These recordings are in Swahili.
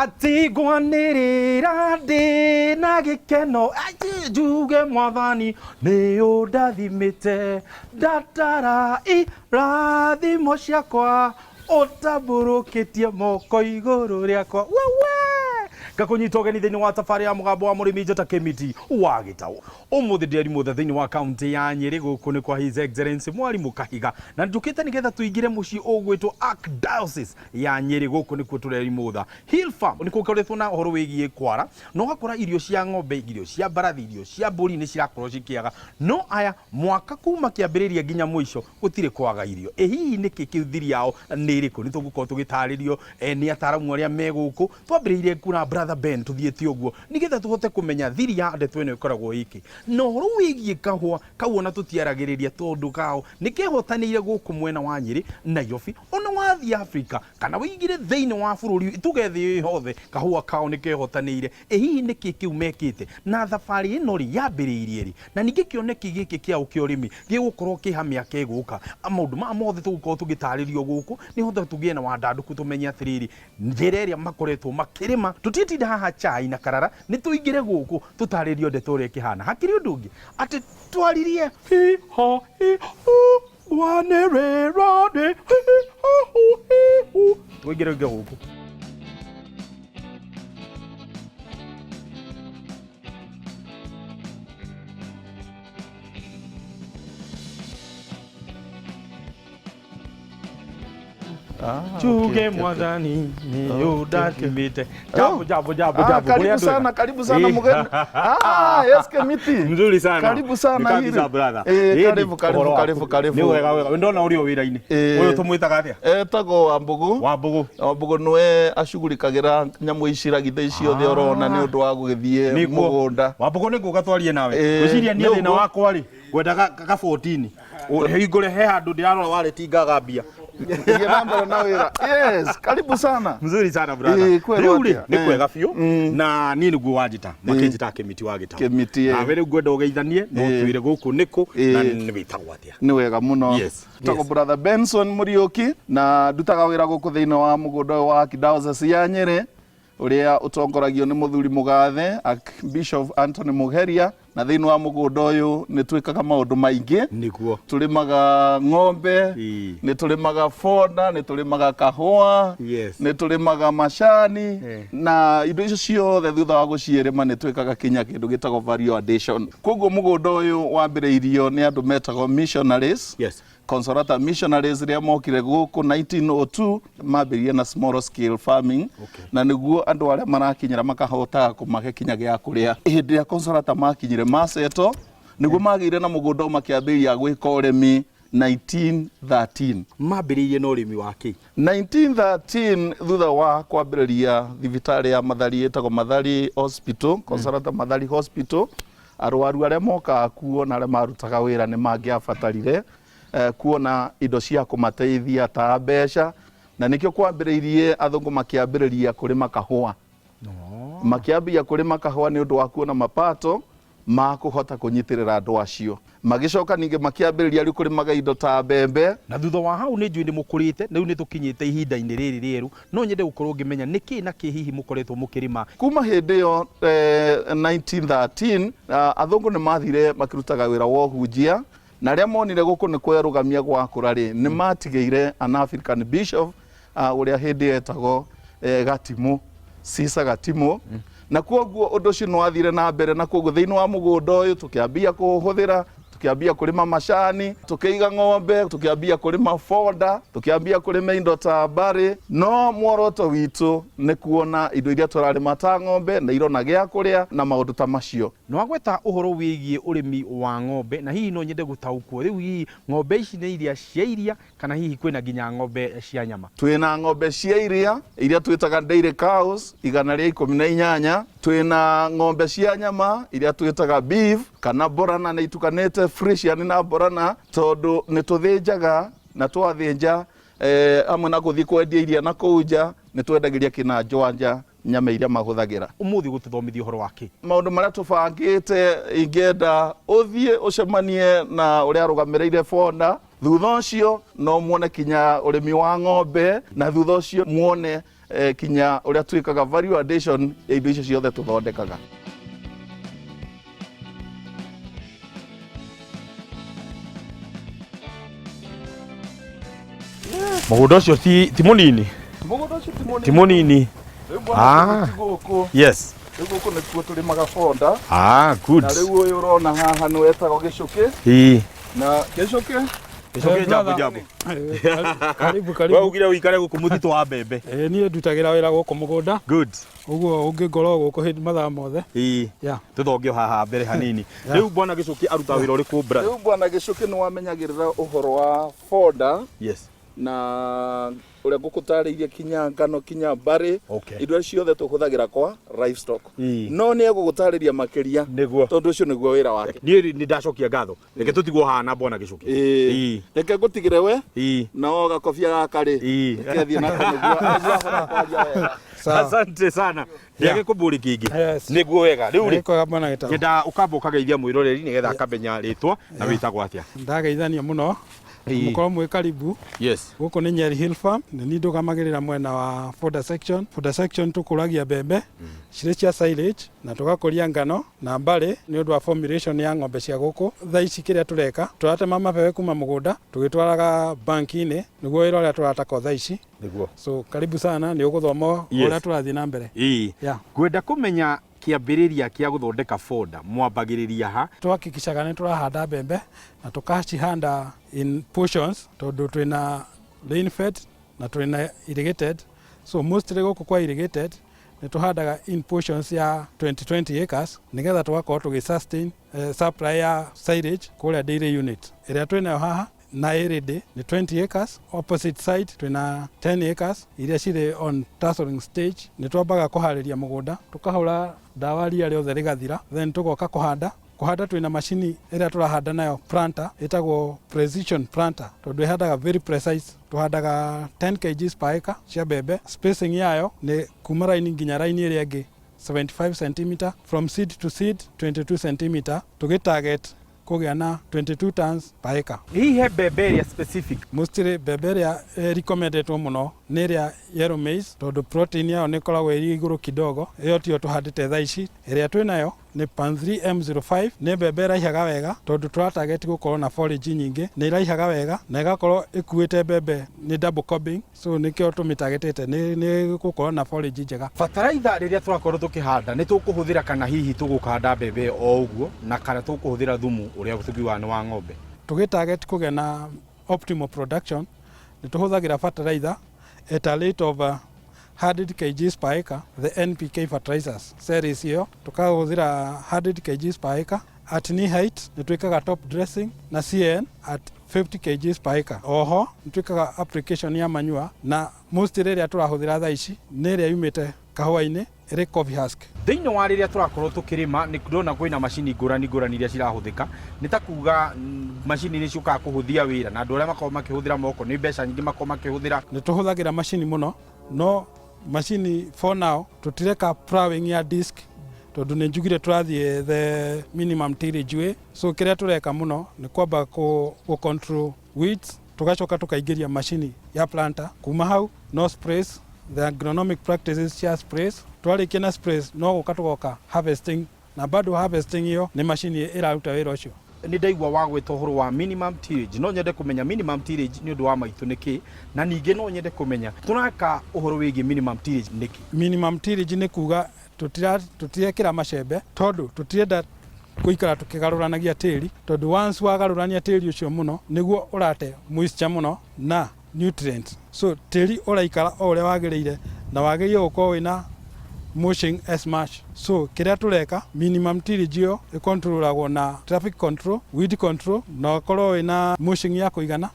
atigwanirira ndi na gikeno njuge mwathani ni undathimite ndatara irathimo ciakwa utaburukitie moko iguru riakwa gakunyita ũgeni thĩinĩ wa thabarĩ ya mũgambo wa mũrĩmi njata kĩmiti wa gĩtaũ ũmũthĩ ndĩari mũthe thĩinĩ wa kaunti ya Nyeri gũkũ nĩ kwa His Excellency mwarimũ Kahiga na njũkĩte nĩgetha tũingĩre mũciĩ ũgwĩtwo Archdiocese ya Nyeri gũkũ nĩkuo tũreri mũtha Hill Farm nĩkuo koretwo na ũhoro wĩgiĩ kwara no gakora irio cia ng'ombe irio cia mbarathi irio cia mbũri nĩ cirakorwo cikĩaga no aya mwaka kuma kĩambĩrĩria nginya mũico gũtirĩ kwaga irio hihi nĩkĩ kĩũthiri yao nĩ ĩrĩkũ nĩ tũgũkorwo tũgĩtarĩrio nĩ ataramu arĩa me gũkũ twambĩrĩirie kuna brother Ben tuthiĩte ũguo nĩgetha tũhote kũmenya thiri ya ndeto ĩno ĩkoragwo iki no ũhoro wĩgiĩ kahũa kau ona tũtiaragĩrĩria tondũ kao nĩkehotanĩire gũkũ mwena wa Nyeri Nairobi ona wathiĩ Africa kana wĩigire thĩinĩ wa bũrũri tuge thĩ yothe kahũa kao nĩkehotanĩire hihi nĩkĩ kĩu mekĩte na thabarĩ ĩno rĩ yambĩrĩirie rĩ na ningĩ kĩoneki gĩkĩ kĩao kĩa ũrĩmi gĩgũkorwo kĩha mĩaka ĩgũka maũndũ maya mothe tũgũkorwo tũgĩtarĩrio gũkũ nĩho tũgĩe na wandandũku tũmenye atĩrĩrĩ njĩra ĩrĩa makoretwo makĩrĩma tũtitinda haha chai na karara nĩ tũingĩre gũkũ tũtarĩrio ndeto ũrĩa kĩhana hakĩrĩ ũndũ ũngĩ atĩ twaririe hiho wanererane tũingĩre gũkũ Chuge mwathani ni undathimite karibu sana mgeni yes Kemiti mzuri sana karibu sana hili brother karibu ni wega ndona uri o wira-ini uyu tumwitaga atia tago Wambugu nwe acugurikagira nyamu iciragithe icio the orona ni undu wa gugithie mugunda Wambugu ni nguga twarie nawe gwiciria nie thina wakwa ri ngwendaga ka 14 hingure he handu ndirarora wari tingaga mbia yes karibu sana mzuri sana brother ni kwega biũ na niĩ nĩguo wanjita makĩnjita Kĩmiti wa gĩtaũ na wĩrĩ ngwenda ũgeithanie no twĩre gũkũ nĩkũ na nĩ wĩtagwo atĩa nĩ wega mũno tago brother Benson Muriuki na ndutaga wĩra gũkũ thĩinĩ wa mũgũnda wa Archdiocese ya Nyeri ũrĩa ũtongoragio nĩ mũthuri mũgathe Bishop Anthony Muheria na thĩinĩ wa mũgũnda ũyũ nĩ twĩkaga maũndũ maingĩ nĩguo tũrĩmaga ng'ombe nĩ tũrĩmaga fonda nĩ tũrĩmaga kahũa nĩ tũrĩmaga macani na indo icio ciothe thutha wa gũcirĩma nĩ twĩkaga kinya kĩndũ gĩtagwo value addition koguo mũgũnda ũyũ wambĩrĩirio nĩ andũ metagwo missionaries Consolata missionaries rĩa mokire gũkũ 1902 mambĩrĩirie na small scale farming na nĩguo andũ arĩa marakinyĩra makahotaga kũmahe kinya gĩa kũrĩa hĩndĩ ya Consolata makinyire maceto nĩguo magĩire na mũgũnda makĩambĩrĩria gwĩka ũrĩmi 1913 mambĩrĩirie na ũrĩmi wa kĩ 1913 thutha wa kwambĩrĩria thibitarĩ ya Mathari ĩtagwo Mathari Hospital Consolata Mathari Hospital arwaru arĩa mokaga kuo na arĩa marutaga wĩra nĩ mangĩabatarire kuona indo cia kũmateithia ta mbeca na nikio kwambĩrĩirie athũngũ makĩambĩrĩria kũrĩma kahũa makĩambia kũrĩma kahũa nĩ ũndũ wa kuona mapato ma kũhota kũnyitĩrĩra andũ acio magĩcoka ningĩ makĩambĩrĩria rĩu kũrĩmaga indo ta mbembe na thutha wa hau nĩ njũĩ nĩ mũkũrĩte rĩu nĩ tũkinyĩte ihinda-inĩ rĩrĩ rĩerũ no nyende gũkorwo ngĩmenya nĩkĩ na kĩ hihi mũkoretwo mũkĩrĩma kuma hĩndĩ ĩyo 1913 athũngũ nĩ mathire makĩrutaga wĩra wa ũhunjia na rĩa monire gũkũ nĩ kwerũgamia gwakũra rĩ nĩ matigĩire an African bishop ũrĩa hĩndĩ etagwo Gatimũ Sisa Gatimũ na koguo ũndũ ũcio nĩ wathire na mbere na koguo thĩinĩ wa mũgũnda ũyũ tũkĩambia kũhũthĩra tukiambia kulima macani tukiiga ng'ombe tukiambia kulima fonda tukiambia kulima indo ta bari no mworoto witu ni kuona indo iria turarima ta ng'ombe na irona gya kuria na maundu ta macio no agweta uhoro wigie urimi wa ng'ombe na hihi no nyende gutaukwo riu hihi ng'ombe ici ni iria cia iria kana hihi kwina ginya ng'ombe cia nyama twina ng'ombe cia iria twitaga dairy cows 118 twina ng'ombe cia nyama iria twitaga beef kana borana na itukanete frisian na borana tondu ni tuthinjaga na twathinja amwe na guthi kwendia iria na kuja ni twendagiria kina njwanja nyama iria mahuthagira umuthi gututhomithia uhoro wake maundu maria tubangite ingenda uthie ucemanie na uria arugamirire fonda thutha ucio no muone kinya urimi wa ng'ombe na thutha ucio muone kinya uria twikaga value addition ya indo icio ciothe tuthondekaga. Mũgũnda ũcio ti mũnini. Mũgũnda ũcio ti mũnini. Yes. Rĩu gũkũ nĩkuo tũrĩmaga fonda. Good. Na rĩu ũyũ ũrona haha nĩ wetagwo gĩcũkĩ. Na gĩcũkĩ jambo. Karibu. Wewe ugire uikare gũkũ mũthitũ wa mbembe. Niĩ ndutagĩra wĩra gũkũ mũgũnda. Good. Ũguo ũngĩngorwo gũkũ hĩndĩ mathaa mothe. Tũthongio haha mbere hanini. Rĩu bwana Gĩcũkĩ aruta wĩra ũrĩkũ brother? Rĩu bwana Gĩcũkĩ nĩ wamenyagĩrĩra ũhoro wa fonda. Yes. Na uria ngũkũtarĩirie kinya ngano kinya mbari indo ciothe tũhũthagĩra kwa livestock. No nĩ egũgũtarĩria makĩria tondũ ũcio nĩguo wĩra wake. Niĩ nĩ ndacokia ngatho. Reke tũtigwo haha na bwana Gĩcũkĩ. Reke ngũtigĩre we na o gakobia gaka rĩ reke thiĩ nako nĩguo. Asante sana. Ndiage kũmbũri kĩngĩ. Nĩguo wega. Rĩu rĩ ngenda ũkamba ũkageithia mwĩroreri nĩgetha akamenya rĩtwa na wĩtagwo atĩa. Ndageithania mũno. Mũkorwo mwĩ karibu. Yes. Gũkũ nĩ Nyeri Hill Farm, nĩ ndũgamagĩrĩra mwena wa fodder section. Fodder section tũkũragia mbembe cirĩ cia silage na tũgakũria ngano na mbarĩ nĩ ũndũ wa formulation ya ng'ombe cia gũkũ. Thaa ici kĩrĩa tũreka tũratema mabebe kuma mũgũnda tũgĩtwaraga banki-inĩ nĩguo wĩra ũrĩa tũrataka thaa ici. So karibu sana, nĩ ũgũthoma ũrĩa tũrathiĩ na mbere. Ngwenda kũmenya kĩambĩrĩria kĩa gũthondeka fonda mwambagĩrĩria ha? Twahakikishaga nĩ tũrahanda mbembe na tũkacihanda in portions tondũ twĩna rain fed na twĩna irrigated. So mostly gũkũ kwa irrigated nĩ tũhandaga in portions ya 20 acres nĩgetha tũgakorwo tũgĩ-sustain supply ya silage kũrĩa dairy unit. Ĩrĩa twĩnayo haha na ĩrĩndĩ nĩ 20 acres, opposite side twĩna 10 acres iria cirĩ on tasseling stage. Nĩ twambaga kũharĩria mũgũnda tũkahũra ndawa ria rĩothe rĩgathira, then tũgoka kũhanda twĩna macini ĩrĩa tũrahanda nayo planter ĩtagwo precision planter tondũ ĩhandaga very precise. Tũhandaga 10 kg per acre cia mbembe. Spacing yayo nĩ kuma raini nginya raini ĩrĩa ĩngĩ 75 cm, from seed to seed 22 cm. Tũgĩ-target kũgĩa na 22 tons per acre. Hihi mbembe ĩrĩa specific? Mostly mbembe ĩrĩa recommendetwo mũno nĩ ĩrĩa yellow maize tondũ protein yayo nĩ ĩkoragwo ĩrĩ igũrũ kidogo. Ĩyo tiyo tũhandĩte thaa ici. Ĩrĩa twĩnayo nĩ pan 3 M05. Nĩ mbembe ĩraihaga wega tondũ tũratarget gũkorwo na forage nyingĩ. Nĩ ĩraihaga wega na ĩgakorwo ĩkuĩte mbembe nĩ double cobbing, so nĩkĩo tũmĩtargetĩte nĩ gũkorwo na forage njega. Bataraitha rĩrĩa tũrakorwo tũkĩhanda nĩ tũkũhũthĩra kana hihi tũgũkanda mbembe o ũguo na kana tũkũhũthĩra thumu ũrĩa tũkiuga nĩ wa ng'ombe? Tũgĩ-target kũgĩa na optimal production nĩ tũhũthagĩra bataraitha at a rate of 100 kg per acre, the NPK fertilizers series ĩyo tũkahũthĩra 100 kg per acre. At knee height nĩ twĩkaga top dressing na CN at 50 kg per acre. Oho nĩ twĩkaga application ya manure na mostly rĩrĩa tũrahũthĩra thaa ici nĩ ĩrĩa yumĩte kahũa-inĩ ĩrĩ coffee husk. Thĩinĩ wa rĩrĩa tũrakorwo tũkĩrĩma nĩ ndona kwĩna macini ngũrani iria cirahũthĩka. Nĩ ta kuga macini nĩ ciũkaga kũhũthia wĩra na andũ arĩa makorwo makĩhũthĩra moko nĩ mbeca nyingĩ makorwo makĩhũthĩra. Nĩ tũhũthagĩra macini mũno, no macini for now tũtireka plowing ya disc tondũ nĩ njugire tũrathiĩ the minimum tillage way. So kĩrĩa tũreka mũno nĩ kwamba control weeds, tũgacoka tũkaingĩria macini ya planter. Kuma hau no sprays, the agronomic practices cia sprays. Twarĩkia na sprays no gũka tũgoka harvesting, na bado harvesting ĩyo nĩ macini ĩraruta wĩra ũcio. Nĩ ndaigua wa gwĩta ũhoro wa minimum tillage. No nyende kũmenya minimum tillage nĩ ũndũ wa maitũ nĩkĩ, na ningĩ no nyende kũmenya tũraka ũhoro wĩgiĩ minimum tillage nĩkĩ? Minimum tillage nĩ kuga tũtirekĩra macembe tondũ tũtirenda gũikara tũkĩgarũranagia tĩri, tondũ once wagarũrania tĩri ũcio mũno nĩguo ũrate moisture mũno na nutrients. So tĩri ũraikara o ũrĩa wagĩrĩire na wagĩrĩire gũkorwo wĩna motion as much. So kĩrĩa tũreka minimum tillage ĩyo ĩkontrolagwo na traffic control, weed control, na ũkorwo wĩna motion ya kũigana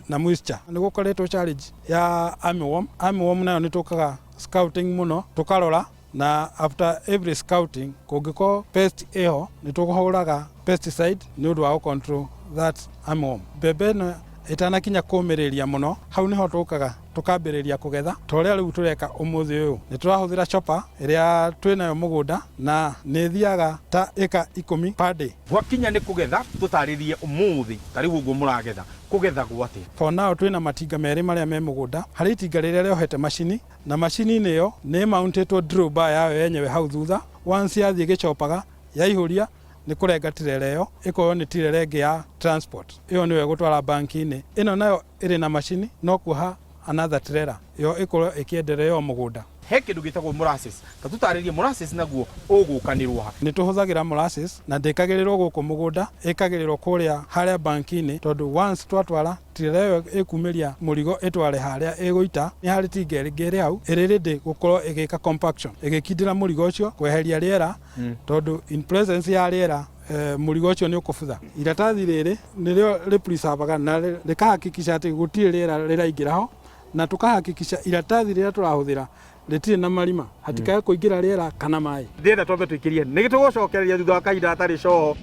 na moisture. Nĩ gũkoretwo challenge ya armyworm. Armyworm nayo nĩ tũkaga scouting mũno tũkarora, na after every scouting kũngĩkorwo pest ĩho nĩ tũkũhũraga pesticide nĩ ũndũ wa control that armyworm. Mbembe ĩno ĩtanakinya kũmĩrĩria mũno, hau nĩho tũkaga tukambĩrĩria kũgetha ta ũrĩa rĩu tũreka ũmũthĩ ũyũ nĩ tũrahũthĩra chopper ĩrĩa twĩnayo mũgũnda na nĩ thiaga ta ĩka 10 per day. Gwakinya nĩ kũgetha tũtarĩrie ũmũthĩ ta rĩu ũguo mũragetha kũgethagwo atĩa? For now twĩna matinga merĩ marĩa me mũgũnda, harĩ itinga rĩrĩa rĩohete macini na macini-inĩ ĩyo nĩ mountĩtwo drill bar yayo yenyewe hau thutha. Once yathiĩ gĩcopaga yaihũria nĩ kũrenga tirere ĩyo ĩkorwo nĩ tirere ĩngĩ ya transport, ĩyo nĩyo ĩgũtwara banki-inĩ. Ĩno nayo ĩrĩ na macini no kuoha another trailer ĩyo ĩkorwo ĩkĩenderea ĩyo mũgũnda. He kĩndũ gĩtagwo molasses, ta tũtarĩrie molasses naguo ũgũkanĩrwo ha? Nĩ tũhũthagĩra molasses na ndĩkagĩrĩrwo gũkũ mũgũnda, ĩkagĩrĩrwo kũrĩa harĩa banki-inĩ, tondũ once twatwara tirera ĩyo ĩkumĩria mũrigo ĩtware harĩa ĩgũita nĩ harĩ tinga ĩngĩ ĩrĩ hau ĩrĩ ready gũkorwo ĩgĩka compaction, ĩgĩkindĩra mũrigo ũcio kweheria rĩera, tondũ in presence ya rĩera mũrigo ũcio nĩ ũkũbutha. Iratathi rĩrĩ nĩrĩo rĩpreservaga na rĩkahakikisha atĩ gũtirĩ rĩera rĩraingĩra ho, na tukahakikisha iratathi rĩrĩa tũrahũthĩra rĩtirĩ na marima, hatikae kũingĩra rĩera kana maĩ. Ndĩenda twambe tũikĩrie nĩ gĩtũgũcokereria thutha wa kahinda gatarĩ coho.